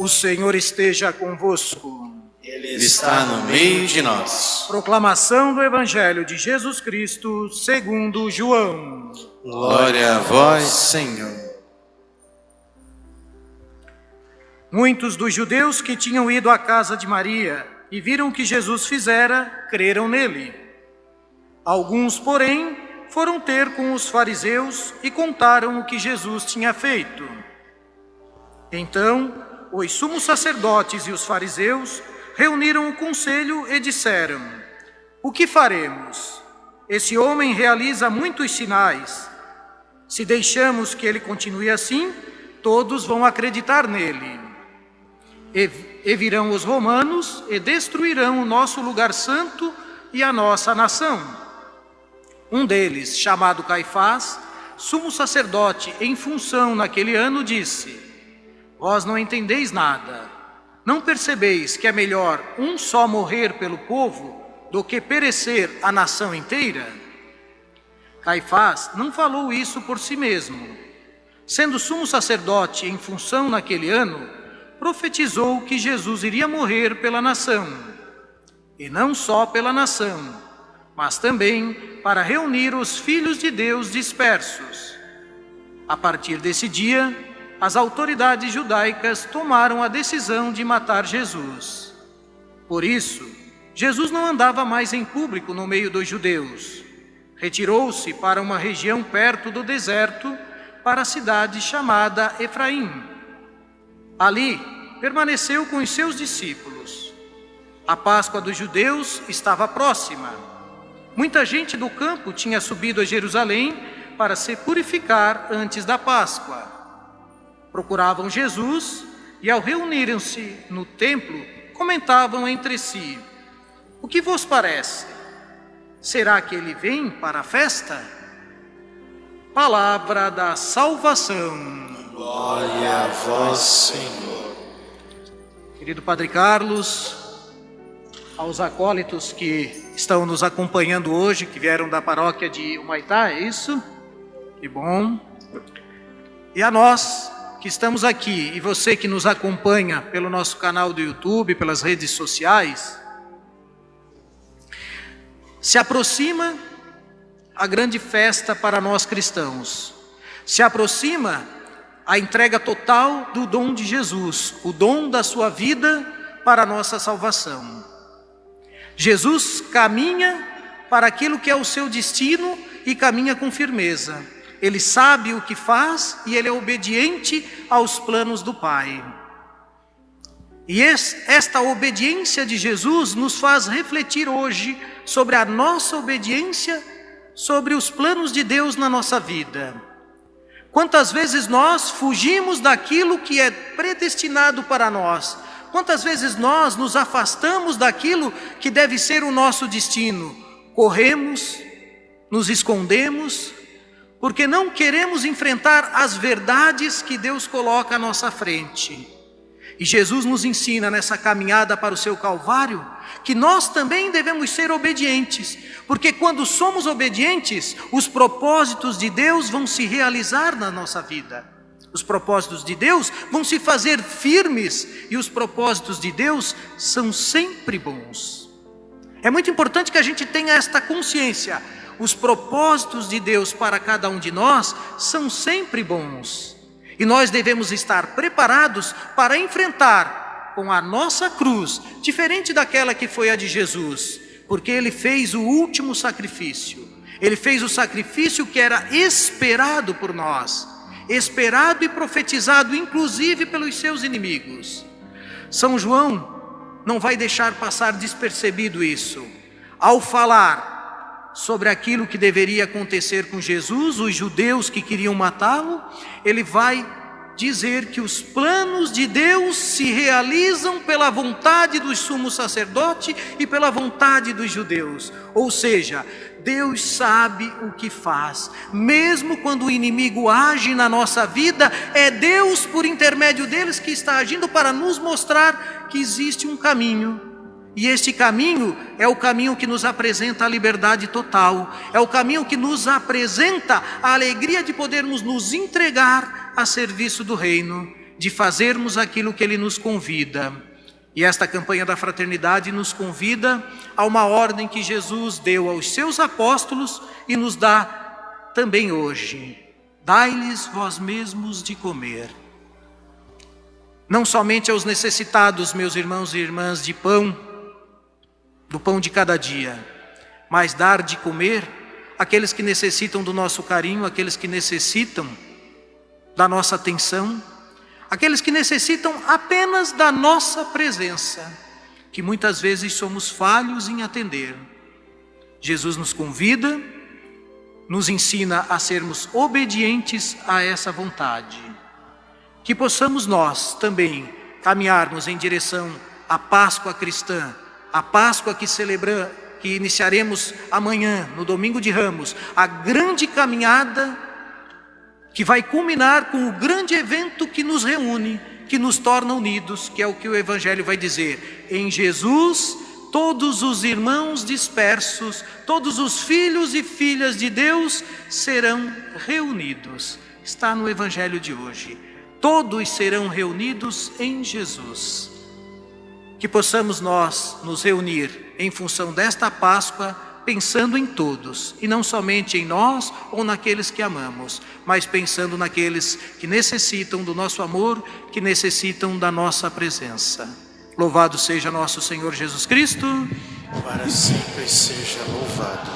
O Senhor esteja convosco. Ele está no meio de nós. Proclamação do Evangelho de Jesus Cristo segundo João. Glória a vós, Senhor. Muitos dos judeus que tinham ido à casa de Maria e viram o que Jesus fizera, creram nele. Alguns, porém, foram ter com os fariseus e contaram o que Jesus tinha feito. Então, os sumos sacerdotes e os fariseus reuniram o conselho e disseram: o que faremos? Esse homem realiza muitos sinais. Se deixamos que ele continue assim, todos vão acreditar nele. E virão os romanos e destruirão o nosso lugar santo e a nossa nação. Um deles, chamado Caifás, sumo sacerdote em função naquele ano, disse: vós não entendeis nada. Não percebeis que é melhor um só morrer pelo povo do que perecer a nação inteira? Caifás não falou isso por si mesmo. Sendo sumo sacerdote em função naquele ano, profetizou que Jesus iria morrer pela nação. E não só pela nação, mas também para reunir os filhos de Deus dispersos. A partir desse dia, as autoridades judaicas tomaram a decisão de matar Jesus. Por isso, Jesus não andava mais em público no meio dos judeus. Retirou-se para uma região perto do deserto, para a cidade chamada Efraim. Ali, permaneceu com os seus discípulos. A Páscoa dos judeus estava próxima. Muita gente do campo tinha subido a Jerusalém para se purificar antes da Páscoa. Procuravam Jesus e, ao reunirem-se no templo, comentavam entre si: o que vos parece? Será que ele vem para a festa? Palavra da salvação. Glória a vós, Senhor. Querido Padre Carlos, aos acólitos que estão nos acompanhando hoje, que vieram da paróquia de Humaitá, é isso? Que bom. E a nós que estamos aqui, e você que nos acompanha pelo nosso canal do YouTube, pelas redes sociais, se aproxima a grande festa para nós cristãos. Se aproxima a entrega total do dom de Jesus, o dom da sua vida para a nossa salvação. Jesus caminha para aquilo que é o seu destino e caminha com firmeza. Ele sabe o que faz e ele é obediente aos planos do Pai. E esta obediência de Jesus nos faz refletir hoje sobre a nossa obediência, sobre os planos de Deus na nossa vida. Quantas vezes nós fugimos daquilo que é predestinado para nós? Quantas vezes nós nos afastamos daquilo que deve ser o nosso destino? Corremos, nos escondemos, porque não queremos enfrentar as verdades que Deus coloca à nossa frente. E Jesus nos ensina nessa caminhada para o seu Calvário que nós também devemos ser obedientes, porque quando somos obedientes, os propósitos de Deus vão se realizar na nossa vida. Os propósitos de Deus vão se fazer firmes e os propósitos de Deus são sempre bons. É muito importante que a gente tenha esta consciência. Os propósitos de Deus para cada um de nós são sempre bons. E nós devemos estar preparados para enfrentar com a nossa cruz, diferente daquela que foi a de Jesus, porque Ele fez o último sacrifício. Ele fez o sacrifício que era esperado por nós, esperado e profetizado inclusive pelos seus inimigos. São João não vai deixar passar despercebido isso. Ao falar sobre aquilo que deveria acontecer com Jesus, os judeus que queriam matá-lo, ele vai dizer que os planos de Deus se realizam pela vontade do sumo sacerdote e pela vontade dos judeus. Ou seja, Deus sabe o que faz. Mesmo quando o inimigo age na nossa vida, é Deus, por intermédio deles, que está agindo para nos mostrar que existe um caminho. E este caminho é o caminho que nos apresenta a liberdade total. É o caminho que nos apresenta a alegria de podermos nos entregar a serviço do reino. de fazermos aquilo que Ele nos convida. E esta campanha da fraternidade nos convida a uma ordem que Jesus deu aos seus apóstolos e nos dá também hoje. Dai-lhes vós mesmos de comer. Não somente aos necessitados, meus irmãos e irmãs, de pão, do pão de cada dia, mas dar de comer àqueles que necessitam do nosso carinho, àqueles que necessitam da nossa atenção, aqueles que necessitam apenas da nossa presença, que muitas vezes somos falhos em atender. Jesus nos convida, nos ensina a sermos obedientes a essa vontade. Que possamos nós também caminharmos em direção à Páscoa cristã, a Páscoa que iniciaremos amanhã, no Domingo de Ramos, a grande caminhada que vai culminar com o grande evento que nos reúne, que nos torna unidos, que é o que o Evangelho vai dizer. Em Jesus, todos os irmãos dispersos, todos os filhos e filhas de Deus serão reunidos. Está no Evangelho de hoje. Todos serão reunidos em Jesus. Que possamos nós nos reunir em função desta Páscoa, pensando em todos, e não somente em nós ou naqueles que amamos, mas pensando naqueles que necessitam do nosso amor, que necessitam da nossa presença. Louvado seja nosso Senhor Jesus Cristo. Para sempre seja louvado.